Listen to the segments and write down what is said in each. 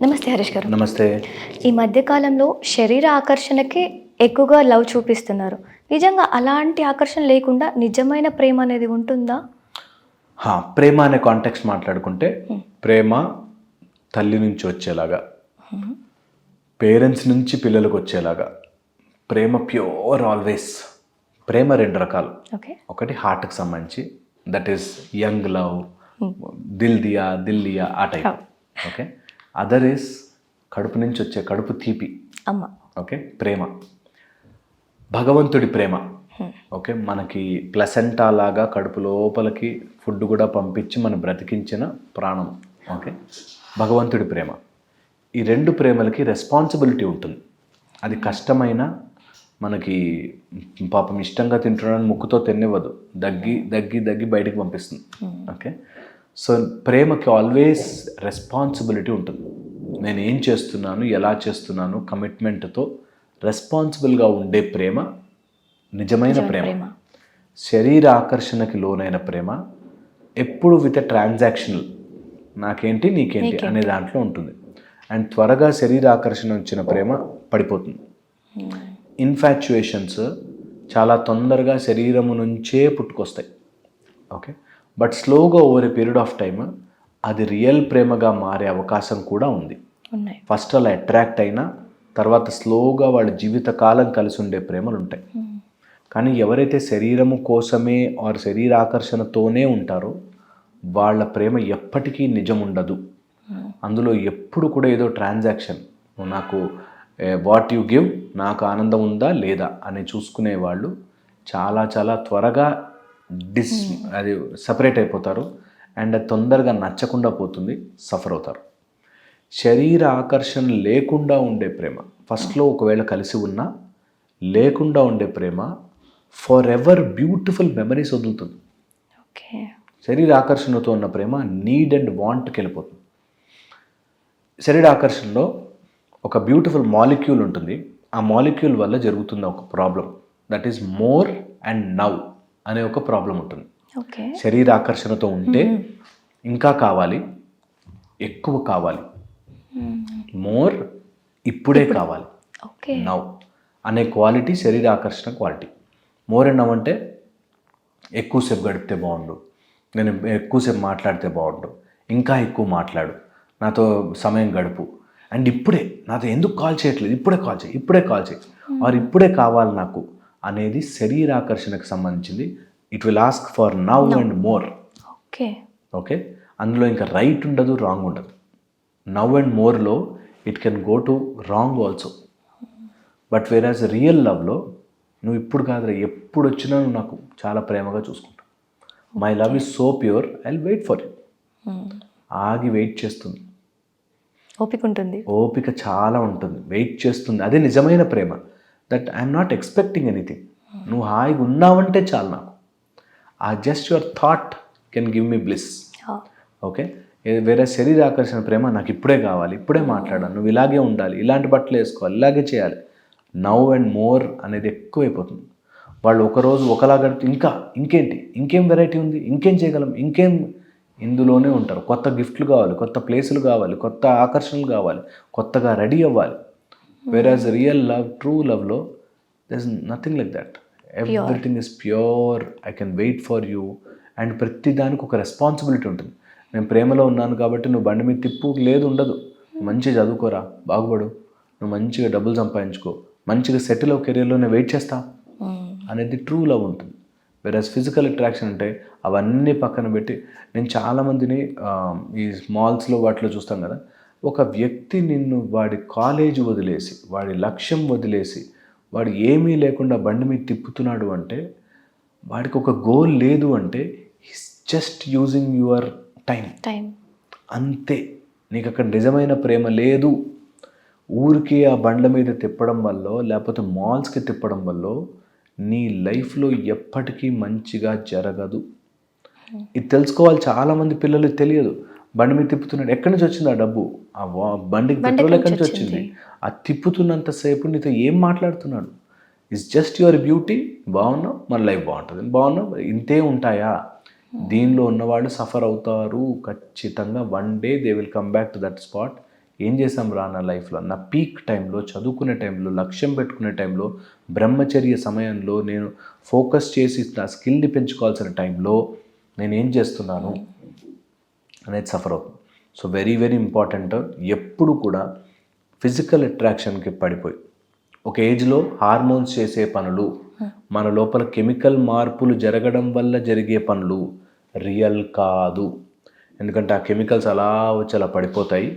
నమస్తే హరీష్ గారు. నమస్తే. ఈ మధ్య కాలంలో శరీర ఆకర్షణకి ఎక్కువగా లవ్ చూపిస్తున్నారు. నిజంగా అలాంటి ఆకర్షణ లేకుండా నిజమైన ప్రేమ అనేది ఉంటుందా? ప్రేమ అనే కాంటెక్స్ట్ మాట్లాడుకుంటే ప్రేమ తల్లి నుంచి వచ్చేలాగా, పేరెంట్స్ నుంచి పిల్లలకు వచ్చేలాగా ప్రేమ ప్యూర్ ఆల్వేస్. ప్రేమ రెండు రకాలు. ఒకటి హార్ట్కి సంబంధించి, దట్ ఈస్ యంగ్ లవ్, దిల్ దియా ఆ టైప్. ఓకే. అదర్ ఈస్ కడుపు నుంచి వచ్చే కడుపు తీపి. ఓకే. ప్రేమ భగవంతుడి ప్రేమ. ఓకే. మనకి ప్లసెంటా లాగా కడుపు లోపలికి ఫుడ్ కూడా పంపించి మనం బ్రతికించిన ప్రాణం. ఓకే. భగవంతుడి ప్రేమ. ఈ రెండు ప్రేమలకి రెస్పాన్సిబిలిటీ ఉంటుంది. అది కష్టమైన మనకి పాపం ఇష్టంగా తింటున్నాడని ముక్కుతో తినివ్వదు, దగ్గి బయటికి పంపిస్తుంది. ఓకే. సో ప్రేమకి ఆల్వేస్ రెస్పాన్సిబిలిటీ ఉంటుంది. నేను ఏం చేస్తున్నాను, ఎలా చేస్తున్నాను, కమిట్మెంట్తో రెస్పాన్సిబుల్గా ఉండే ప్రేమ నిజమైన ప్రేమ. శరీర ఆకర్షణకి లోనైన ప్రేమ ఎప్పుడు విత్ ట్రాన్సాక్షనల్, నాకేంటి నీకేంటి అనే దాంట్లో ఉంటుంది. అండ్ త్వరగా శరీర ఆకర్షణ వచ్చిన ప్రేమ పడిపోతుంది. ఇన్ఫాచ్యుయేషన్స్ చాలా తొందరగా శరీరము నుంచే పుట్టుకొస్తాయి. ఓకే. బట్ స్లోగా over a period of time అది రియల్ ప్రేమగా మారే అవకాశం కూడా ఉంది. ఫస్ట్ అలా అట్రాక్ట్ అయినా తర్వాత స్లోగా వాళ్ళ జీవితకాలం కలిసి ఉండే ప్రేమలు ఉంటాయి. కానీ ఎవరైతే శరీరము కోసమే ఆర్ శరీర ఆకర్షణతోనే ఉంటారో వాళ్ళ ప్రేమ ఎప్పటికీ నిజం ఉండదు. అందులో ఎప్పుడు కూడా ఏదో ట్రాన్సాక్షన్, నాకు వాట్ యు గివ్, నాకు ఆనందం ఉందా లేదా అని చూసుకునే వాళ్ళు చాలా చాలా త్వరగా అది సపరేట్ అయిపోతారు. అండ్ అది తొందరగా నచ్చకుండా పోతుంది, సఫర్ అవుతారు. శరీర ఆకర్షణ లేకుండా ఉండే ప్రేమ, ఫస్ట్లో ఒకవేళ కలిసి ఉన్నా లేకుండా ఉండే ప్రేమ ఫర్ ఎవర్ బ్యూటిఫుల్ మెమరీస్ వదులుతుంది. శరీర ఆకర్షణతో ఉన్న ప్రేమ నీడ్ అండ్ వాంట్కి వెళ్ళిపోతుంది. శరీర ఆకర్షణలో ఒక బ్యూటిఫుల్ మాలిక్యూల్ ఉంటుంది. ఆ మాలిక్యూల్ వల్ల జరుగుతున్న ఒక problem, that is more and now అనే ఒక ప్రాబ్లం ఉంటుంది. శరీర ఆకర్షణతో ఉంటే ఇంకా కావాలి, ఎక్కువ కావాలి, మోర్ ఇప్పుడే కావాలి, నౌ అనే క్వాలిటీ శరీర ఆకర్షణ క్వాలిటీ. మోర్ అండ్ నవ్ అంటే ఎక్కువసేపు గడిపితే బాగుండు, నేను ఎక్కువసేపు మాట్లాడితే బాగుండు, ఇంకా ఎక్కువ మాట్లాడు, నాతో సమయం గడుపు, అండ్ ఇప్పుడే నాతో ఎందుకు కాల్ చేయట్లేదు, ఇప్పుడే కాల్ చేయి ఆర్ ఇప్పుడే కావాలి నాకు అనేది శరీర ఆకర్షణకు సంబంధించింది. It will ask for now and more. Okay. అందులో ఇంకా రైట్ ఉండదు, రాంగ్ ఉండదు. నవ్ అండ్ మోర్లో it can go to wrong also. But whereas real లవ్లో నువ్వు ఇప్పుడు కాదురా, ఎప్పుడు వచ్చినా నువ్వు నాకు చాలా ప్రేమగా చూసుకుంటావు. My love is so pure, I will wait for you. ఆగి వెయిట్ చేస్తుంది, ఓపిక చాలా ఉంటుంది, వెయిట్ చేస్తుంది. అదే నిజమైన ప్రేమ. That I'm not expecting anything. నువ్వు హాయిగా ఉన్నావంటే చాలు నాకు. ఆ just your thought can give me bliss. Okay. వేరే శరీర ఆకర్షణ ప్రేమ నాకు ఇప్పుడే కావాలి, ఇప్పుడే మాట్లాడాలి, నువ్వు ఇలాగే ఉండాలి, ఇలాంటి బట్టలు వేసుకోవాలి, ఇలాగే చేయాలి. నవ్ అండ్ మోర్ అనేది ఎక్కువైపోతుంది. వాళ్ళు ఒకరోజు ఒకలా గడిపి ఇంకేం వెరైటీ ఉంది, ఇంకేం చేయగలం, ఇందులోనే ఉంటారు. కొత్త గిఫ్ట్లు కావాలి, కొత్త ప్లేసులు కావాలి, కొత్త ఆకర్షణలు కావాలి, కొత్తగా రెడీ అవ్వాలి. వేరాజ్ రియల్ లవ్, ట్రూ లవ్లో there is nothing like that. Everything is pure, I can wait for you. And ప్రతి దానికి ఒక రెస్పాన్సిబిలిటీ ఉంటుంది. నేను ప్రేమలో ఉన్నాను కాబట్టి నువ్వు బండి మీద తిప్పు లేదు, ఉండదు. మంచిగా చదువుకోరా, బాగుపడు, నువ్వు మంచిగా డబ్బులు సంపాదించుకో, మంచిగా సెటిల్ అవ్వ, కెరీర్లో నేను వెయిట్ చేస్తా అనేది ట్రూ లవ్ ఉంటుంది. వేరేస్ ఫిజికల్ అట్రాక్షన్ అంటే అవన్నీ పక్కన పెట్టి, నేను చాలామందిని ఈ మాల్స్లో వాటిలో చూస్తాం కదా, ఒక వ్యక్తి నిన్ను వాడి కాలేజ్ వదిలేసి, వాడి లక్ష్యం వదిలేసి, వాడు ఏమీ లేకుండా బండి మీద తిప్పుతున్నాడు అంటే వాడికి ఒక గోల్ లేదు అంటే he's just using your time అంతే. నీకు అక్కడ నిజమైన ప్రేమ లేదు. ఊరికి ఆ బండ్ల మీద తిప్పడం వల్ల, లేకపోతే మాల్స్కి తిప్పడం వల్ల నీ లైఫ్లో ఎప్పటికీ మంచిగా జరగదు. ఇది తెలుసుకోవాలి. చాలామంది పిల్లలకు తెలియదు. బండి మీద తిప్పుతున్నాడు, ఎక్కడి నుంచి వచ్చింది ఆ డబ్బు, ఆ బండికి పెట్రోల్ ఎక్కడి నుంచి వచ్చింది, ఆ తిప్పుతున్నంతసేపు నీతో ఏం మాట్లాడుతున్నాడు. It's just your beauty. బాగున్నావు, మన లైఫ్ బాగుంటుంది, బాగున్నావు, ఇంతే ఉంటాయా? దీనిలో ఉన్నవాళ్ళు సఫర్ అవుతారు ఖచ్చితంగా. One day they will come back to that spot. ఏం చేశాం రా నా లైఫ్లో, నా పీక్ టైంలో, చదువుకునే టైంలో, లక్ష్యం పెట్టుకునే టైంలో, బ్రహ్మచర్య సమయంలో, నేను ఫోకస్ చేసి నా స్కిల్ని పెంచుకోవాల్సిన టైంలో నేను ఏం చేస్తున్నాను అనేది సఫర్ అవుతుంది. So very very important. ఎప్పుడు కూడా ఫిజికల్ అట్రాక్షన్కి పడిపోయి ఒక ఏజ్లో హార్మోన్స్ చేసే పనులు, మన లోపల కెమికల్ మార్పులు జరగడం వల్ల జరిగే పనులు రియల్ కాదు. ఎందుకంటే ఆ కెమికల్స్ అలా వచ్చి అలా పడిపోతాయి.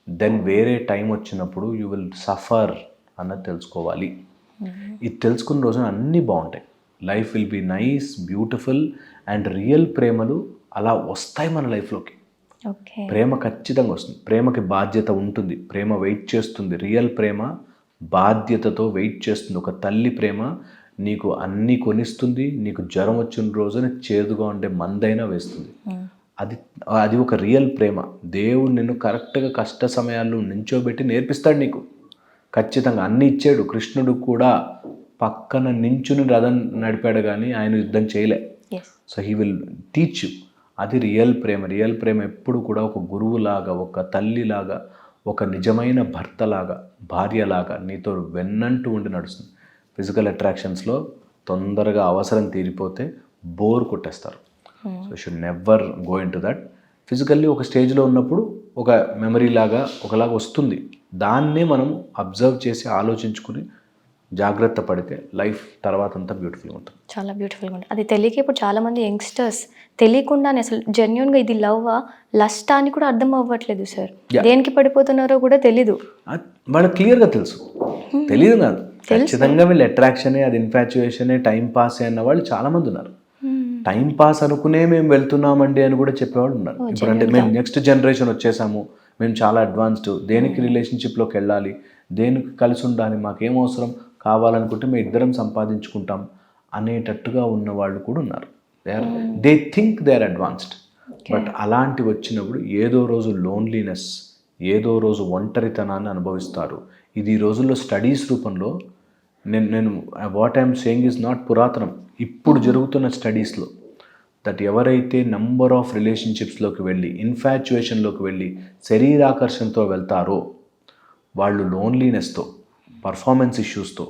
దెన్ వేరే టైం వచ్చినప్పుడు యూ విల్ సఫర్ అన్నది తెలుసుకోవాలి. ఇది తెలుసుకున్న రోజున అన్నీ బాగుంటాయి. Life will be nice, beautiful and real ప్రేమలు అలా వస్తాయి మన లైఫ్లోకి. ప్రేమ ఖచ్చితంగా వస్తుంది. ప్రేమకి బాధ్యత ఉంటుంది. ప్రేమ వెయిట్ చేస్తుంది. రియల్ ప్రేమ బాధ్యతతో వెయిట్ చేస్తుంది. ఒక తల్లి ప్రేమ నీకు అన్నీ కొనిస్తుంది. నీకు జ్వరం వచ్చిన రోజున చేదుగా ఉండే మందైనా వేస్తుంది. అది ఒక రియల్ ప్రేమ. దేవుడు నిన్ను కరెక్ట్గా కష్ట సమయాల్లో నించోబెట్టి నేర్పిస్తాడు నీకు. ఖచ్చితంగా అన్నీ ఇచ్చాడు. కృష్ణుడు కూడా పక్కన నించుని రథం నడిపాడు కానీ ఆయన యుద్ధం చేయలే. So he will teach you. అది రియల్ ప్రేమ. రియల్ ప్రేమ ఎప్పుడు కూడా ఒక గురువులాగా, ఒక తల్లిలాగా, ఒక నిజమైన భర్తలాగా, భార్యలాగా నీతో వెన్నంటూ ఉండి నడుస్తుంది. ఫిజికల్ అట్రాక్షన్స్లో తొందరగా అవసరం తీరిపోతే బోర్ కొట్టేస్తారు. So should never go in to that. Physically ఒక స్టేజ్లో ఉన్నప్పుడు ఒక మెమరీ లాగా ఒకలాగా వస్తుంది. దాన్నే మనం అబ్జర్వ్ చేసి ఆలోచించుకుని జాగ్రత్త పడితే లైఫ్ తర్వాత అంతా బ్యూటిఫుల్గా ఉంటుంది. చాలా బ్యూటిఫుల్గా ఉంటుంది. అది తెలియక ఇప్పుడు చాలామంది యంగ్స్టర్స్ తెలియకుండానే అసలు జెన్యున్గా ఇది లవ్వా లస్టా అని కూడా అర్థం అవ్వట్లేదు సార్. దేనికి పడిపోతున్నారో కూడా తెలీదు. వాళ్ళకి క్లియర్గా తెలుసు, తెలియదు కాదు. ఖచ్చితంగా వీళ్ళు అట్రాక్షనే, అది ఇన్ఫాచ్యుయేషనే, టైం పాస్ అన్న వాళ్ళు చాలామంది ఉన్నారు. టైం పాస్ అనుకునే మేము వెళ్తున్నామండి అని కూడా చెప్పేవాళ్ళు ఉన్నారు. ఇప్పుడు అంటే మేము నెక్స్ట్ జనరేషన్ వచ్చేసాము, మేము చాలా అడ్వాన్స్డ్, దేనికి రిలేషన్షిప్లోకి వెళ్ళాలి, దేనికి కలిసి ఉండాలి, మాకేం అవసరం కావాలనుకుంటే మేము ఇద్దరం సంపాదించుకుంటాం అనేటట్టుగా ఉన్న వాళ్ళు కూడా ఉన్నారు. They think they are advanced. But అలాంటివి వచ్చినప్పుడు ఏదో రోజు లోన్లీనెస్, ఏదో రోజు ఒంటరితనాన్ని అనుభవిస్తారు. ఇది ఈ రోజుల్లో స్టడీస్ రూపంలో నేను what I'm saying is not పురాతనం, ఇప్పుడు జరుగుతున్న స్టడీస్లో దట్ ఎవరైతే నంబర్ ఆఫ్ రిలేషన్షిప్స్లోకి వెళ్ళి, ఇన్ఫాచ్యుయేషన్లోకి వెళ్ళి, శరీరాకర్షణతో వెళ్తారో వాళ్ళు లోన్లీనెస్తో, పర్ఫార్మెన్స్ ఇష్యూస్తో,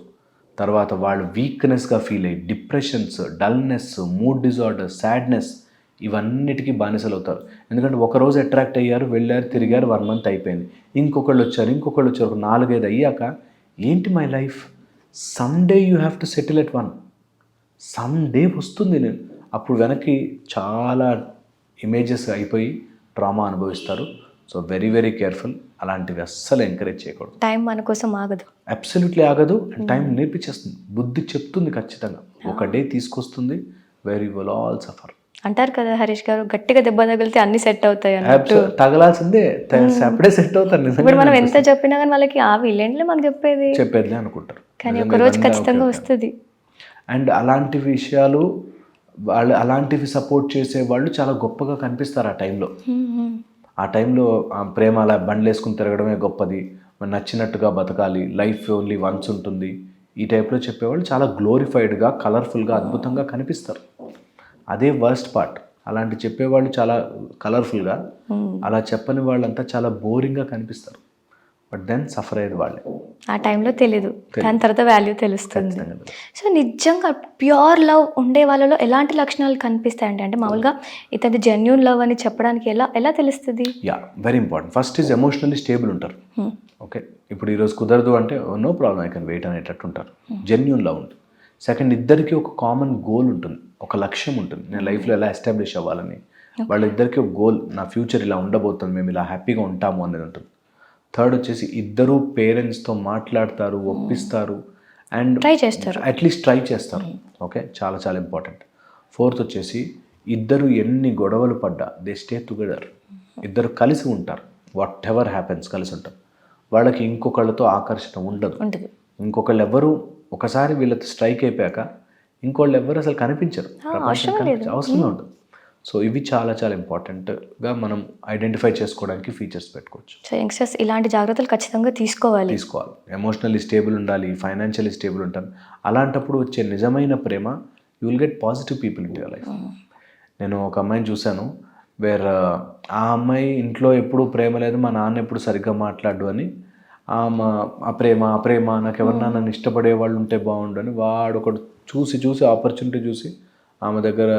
తర్వాత వాళ్ళు వీక్నెస్గా ఫీల్ అయ్యి depressions, dullness, mood disorder, sadness ఇవన్నిటికీ బానిసలు అవుతారు. ఎందుకంటే ఒకరోజు అట్రాక్ట్ అయ్యారు, వెళ్ళారు, తిరిగారు, 1 month అయిపోయింది, ఇంకొకళ్ళు వచ్చారు, ఒక 4-5 అయ్యాక ఏంటి my life, some day you have to settle at one, some day వస్తుంది. నేను అప్పుడు వెనక్కి చాలా ఇమేజెస్ అయిపోయి ట్రామా అనుభవిస్తారు. So very very careful. అలాంటివి అస్సలు ఎంకరేజ్ చేయకూడదు. టైం మన కోసం ఆగదు, అబ్సల్యూట్లీ ఆగదు. అండ్ టైం నేర్పించేస్తుంది, బుద్ధి చెప్తుంది, ఖచ్చితంగా ఒక డే తీసుకొస్తుంది. వెరీ విల్ ఆల్ సఫర్ అంటారు కదా హరీష్ గారు, గట్టిగా దెబ్బ తగిలితే అన్ని సెట్ అవుతాయి అన్నట్టు. తగలాల్సిందే, అప్పుడే సెట్ అవుతారు. ఇప్పుడు మనం ఎంత చెప్పినా కానీ వాళ్ళకి ఆ వీళ్ళేంట్లే మాకు చెప్పేది అనుకుంటారు, కానీ ఒక రోజు ఖచ్చితంగా వస్తుంది. అండ్ అలాంటి విషయాలు వాళ్ళు, అలాంటివి సపోర్ట్ చేసే వాళ్ళు చాలా గొప్పగా కనిపిస్తారు ఆ టైంలో. ఆ టైంలో ప్రేమ అలా బండ్లు వేసుకుని తిరగడమే గొప్పది, నచ్చినట్టుగా బతకాలి, లైఫ్ ఓన్లీ వన్స్ ఉంటుంది, ఈ టైప్లో చెప్పేవాళ్ళు చాలా గ్లోరిఫైడ్గా, కలర్ఫుల్గా, అద్భుతంగా కనిపిస్తారు. అదే వర్స్ట్ పార్ట్. అలాంటి చెప్పేవాళ్ళు చాలా కలర్ఫుల్గా, అలా చెప్పని వాళ్ళంతా చాలా బోరింగ్గా కనిపిస్తారు. బట్ దెన్ సఫర్ అయ్యేది వాళ్ళే. ఆ టైంలో తెలీదు, దాని తర్వాత వాల్యూ తెలుస్తుంది. సో నిజంగా ప్యూర్ లవ్ ఉండే వాళ్ళలో ఎలాంటి లక్షణాలు కనిపిస్తాయండి? అంటే మామూలుగా ఇతని జెన్యూన్ లవ్ అని చెప్పడానికి ఎలా తెలుస్తుంది? Yeah, very important. First is emotionally stable ఉంటారు. ఓకే, ఇప్పుడు ఈరోజు కుదరదు అంటే no problem, I can wait అనేటట్టు ఉంటారు. జెన్యూన్ లవ్ ఉంటుంది. సెకండ్, ఇద్దరికి ఒక కామన్ గోల్ ఉంటుంది, ఒక లక్ష్యం ఉంటుంది, నేను లైఫ్లో ఎలా ఎస్టాబ్లిష్ అవ్వాలని. వాళ్ళిద్దరికి ఒక గోల్, నా ఫ్యూచర్ ఇలా ఉండబోతుంది, మేము ఇలా హ్యాపీగా ఉంటాము అనేది ఉంటుంది. థర్డ్ వచ్చేసి ఇద్దరు పేరెంట్స్తో మాట్లాడతారు, ఒప్పిస్తారు అండ్ ట్రై చేస్తారు, అట్లీస్ట్ ట్రై చేస్తారు. ఓకే, చాలా చాలా ఇంపార్టెంట్. ఫోర్త్ వచ్చేసి ఇద్దరు ఎన్ని గొడవలు పడ్డా దే స్టే టుగెదర్. ఇద్దరు కలిసి ఉంటారు, వాట్ ఎవర్ హ్యాపెన్స్ కలిసి ఉంటారు. వాళ్ళకి ఇంకొకళ్ళతో ఆకర్షణ ఉండదు. ఇంకొకళ్ళు ఎవరు ఒకసారి వీళ్ళతో స్ట్రైక్ అయిపోయాక ఇంకోళ్ళు ఎవరు అసలు కనిపించరు, అవసరమే ఉండదు. సో ఇవి చాలా చాలా ఇంపార్టెంట్గా మనం ఐడెంటిఫై చేసుకోవడానికి ఫీచర్స్ పెట్టుకోవచ్చు. సో యంగ్స్టర్స్ ఇలాంటి జాగ్రత్తలు ఖచ్చితంగా తీసుకోవాలి. ఎమోషనల్లీ స్టేబుల్ ఉండాలి, ఫైనాన్షియల్లీ స్టేబుల్ ఉంటాను. అలాంటప్పుడు వచ్చే నిజమైన ప్రేమ, you will get positive people in your life. నేను ఒక అమ్మాయిని చూశాను, వేర్ ఆ అమ్మాయి ఇంట్లో ఎప్పుడూ ప్రేమ లేదు, మా నాన్న ఎప్పుడు సరిగ్గా మాట్లాడు అని ఆమె ఆ ప్రేమ నాకు ఎవరన్నా నన్ను ఇష్టపడే వాళ్ళు ఉంటే బాగుండు అని వాడు ఒకడు చూసి ఆపర్చునిటీ చూసి ఆమె దగ్గర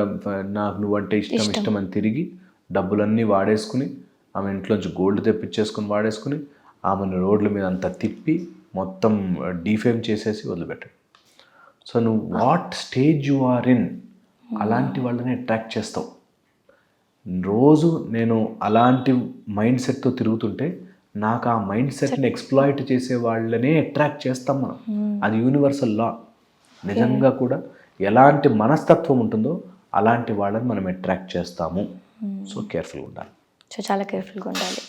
నాకు నువ్వంటే ఇష్టం అని తిరిగి డబ్బులన్నీ వాడేసుకుని ఆమె ఇంట్లోంచి గోల్డ్ తెప్పించేసుకుని వాడేసుకుని ఆమెను రోడ్ల మీద అంతా తిప్పి మొత్తం డీఫేమ్ చేసేసి వదిలిపెట్టాడు. సో నువ్వు what stage you are in అలాంటి వాళ్ళని అట్రాక్ట్ చేస్తావు. రోజు నేను అలాంటి మైండ్ సెట్తో తిరుగుతుంటే నాకు ఆ మైండ్ సెట్ని ఎక్స్ప్లాయిట్ చేసే వాళ్ళనే అట్రాక్ట్ చేస్తాం మనం. అది యూనివర్సల్ లా. నిజంగా కూడా ఎలాంటి మనస్తత్వం ఉంటుందో అలాంటి వాళ్ళని మనం అట్రాక్ట్ చేస్తాము. సో కేర్ఫుల్గా ఉండాలి. సో చాలా కేర్ఫుల్గా ఉండాలి.